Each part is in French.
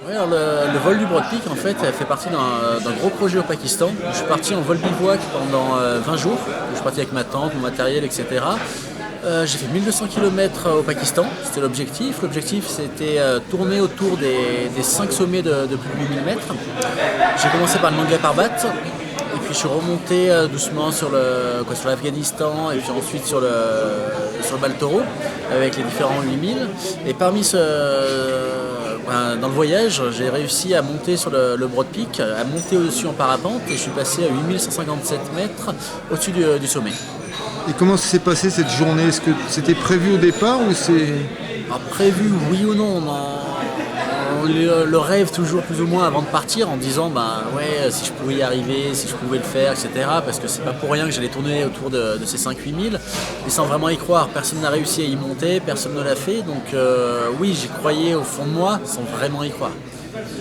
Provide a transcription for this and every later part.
Ouais, alors le vol du Broad Peak en fait fait partie d'un gros projet au Pakistan. Je suis parti en vol bivouac pendant 20 jours. Je suis parti avec ma tente, mon matériel, etc. J'ai fait 1200 km au Pakistan, c'était l'objectif. L'objectif c'était tourner autour des 5 sommets de plus de 8000 mètres. J'ai commencé par le Nanga Parbat, et puis je suis remonté doucement sur l'Afghanistan, et puis ensuite sur le Baltoro, avec les différents 8000. Et dans le voyage, j'ai réussi à monter sur le Broad Peak, à monter au-dessus en parapente, et je suis passé à 8157 mètres au-dessus du sommet. Et comment s'est passée cette journée? Est-ce que c'était prévu au départ ou c'est... Alors, prévu, oui ou non, on le rêve toujours plus ou moins avant de partir en disant si je pouvais y arriver, si je pouvais le faire, etc. Parce que c'est pas pour rien que j'allais tourner autour de ces 5-8000 et sans vraiment y croire. Personne n'a réussi à y monter, personne ne l'a fait. Donc oui, j'y croyais au fond de moi sans vraiment y croire.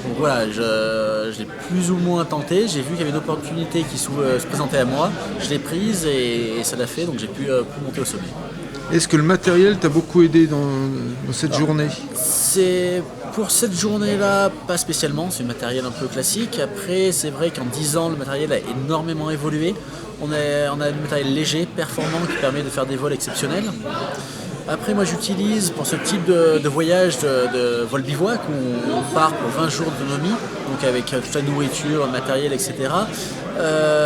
Donc voilà, je l'ai plus ou moins tenté, j'ai vu qu'il y avait une opportunité qui se présentait à moi, je l'ai prise et ça l'a fait, donc j'ai pu monter au sommet. Est-ce que le matériel t'a beaucoup aidé dans cette journée? Pour cette journée-là, pas spécialement, c'est un matériel un peu classique. Après, c'est vrai qu'en 10 ans, le matériel a énormément évolué. On a du matériel léger, performant, qui permet de faire des vols exceptionnels. Après, moi, j'utilise pour ce type de voyage de vol bivouac où on part pour 20 jours d'autonomie, donc avec toute la nourriture, le matériel, etc.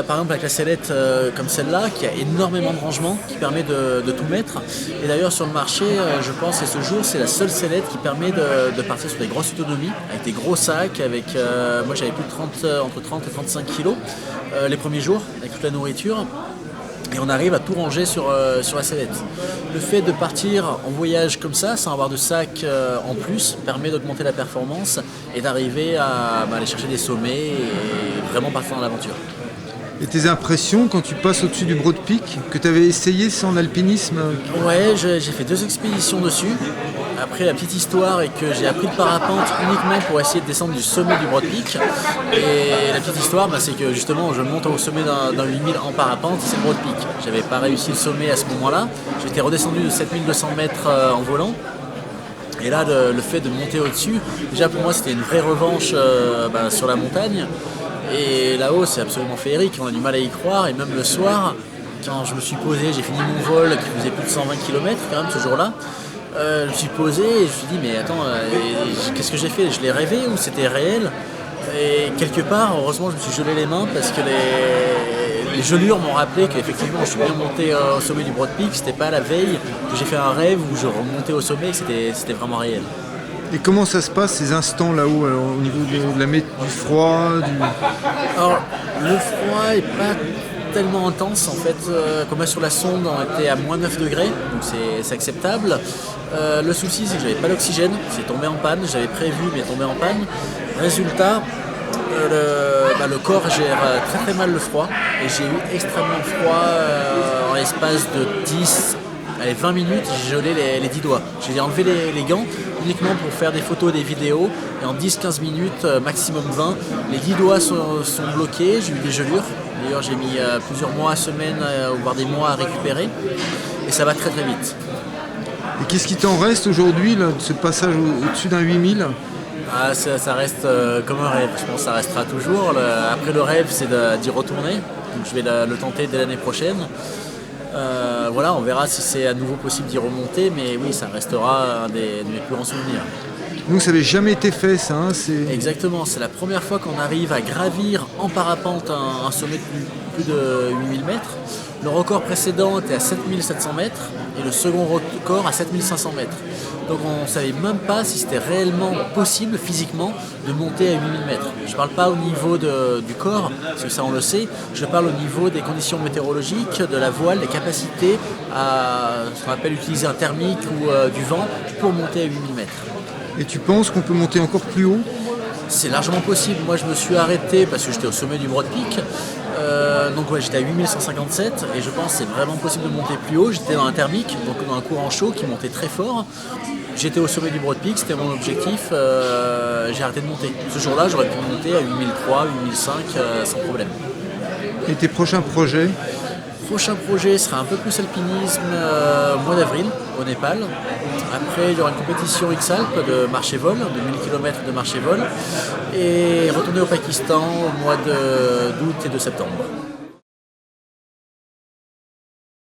Par exemple, avec la sellette comme celle-là, qui a énormément de rangements, qui permet de tout mettre. Et d'ailleurs, sur le marché, je pense, et ce jour, c'est la seule sellette qui permet de partir sur des grosses autonomies, avec des gros sacs, moi, j'avais entre 30 et 35 kilos les premiers jours, avec toute la nourriture. Et on arrive à tout ranger sur la sellette. Le fait de partir en voyage comme ça, sans avoir de sac en plus, permet d'augmenter la performance et d'arriver à aller chercher des sommets et vraiment partir dans l'aventure. Et tes impressions quand tu passes au-dessus du Broad Peak, que tu avais essayé ça en alpinisme? Ouais, j'ai fait 2 expéditions dessus. Après, la petite histoire est que j'ai appris le parapente uniquement pour essayer de descendre du sommet du Broad Peak. Et la petite histoire, c'est que justement, je monte au sommet d'un 8000 en parapente, c'est le Broad Peak. J'avais pas réussi le sommet à ce moment-là. J'étais redescendu de 7200 mètres en volant. Et là, le fait de monter au-dessus, déjà pour moi, c'était une vraie revanche sur la montagne. Et là-haut, c'est absolument féerique, on a du mal à y croire. Et même le soir, quand je me suis posé, j'ai fini mon vol qui faisait plus de 120 km quand même ce jour-là. Je me suis posé et je me suis dit mais attends, qu'est-ce que j'ai fait? Je l'ai rêvé ou c'était réel? Et quelque part, heureusement, je me suis gelé les mains parce que les gelures m'ont rappelé qu'effectivement je suis bien monté au sommet du Broad Peak. C'était pas la veille que j'ai fait un rêve où je remontais au sommet, c'était vraiment réel. Et comment ça se passe ces instants là-haut, au niveau du froid Alors, le froid est pas tellement intense en fait, comme sur la sonde on était à moins 9 degrés, donc c'est acceptable. Le souci c'est que j'avais pas d'oxygène, c'est tombé en panne, j'avais prévu mais tombé en panne. Résultat, le corps gère très très mal le froid et j'ai eu extrêmement froid en l'espace de 20 minutes, j'ai gelé les 10 doigts. J'ai enlevé les gants uniquement pour faire des photos, des vidéos et en 10-15 minutes, maximum 20, les 10 doigts sont bloqués, j'ai eu des gelures. D'ailleurs j'ai mis plusieurs mois, semaines, voire des mois à récupérer et ça va très très vite. Et qu'est-ce qui t'en reste aujourd'hui de ce passage au-dessus d'un 8000? Ça reste comme un rêve, je pense que ça restera toujours. Après le rêve c'est d'y retourner, donc je vais le tenter dès l'année prochaine. On verra si c'est à nouveau possible d'y remonter, mais oui, ça restera un de mes plus grands souvenirs. Donc ça n'avait jamais été fait ça, hein, Exactement, c'est la première fois qu'on arrive à gravir en parapente un sommet de plus de 8000 mètres. Le record précédent était à 7700 mètres et le second record à 7500 mètres. Donc on ne savait même pas si c'était réellement possible physiquement de monter à 8000 mètres. Je ne parle pas au niveau du corps, parce que ça on le sait, je parle au niveau des conditions météorologiques, de la voile, des capacités à ce qu'on appelle utiliser un thermique ou du vent pour monter à 8000 mètres. Et tu penses qu'on peut monter encore plus haut? C'est largement possible. Moi je me suis arrêté parce que j'étais au sommet du Broad Peak. J'étais à 8157 et je pense que c'est vraiment possible de monter plus haut. J'étais dans un thermique, donc dans un courant chaud qui montait très fort. J'étais au sommet du Broad Peak, c'était mon objectif. J'ai arrêté de monter. Ce jour-là, j'aurais pu monter à 8003, 8005 sans problème. Et tes prochains projets? Le prochain projet sera un peu plus alpinisme au mois d'avril, au Népal. Après, il y aura une compétition X-Alpes de marché-vol, de 1000 km de marché-vol, et retourner au Pakistan au mois d'août et de septembre.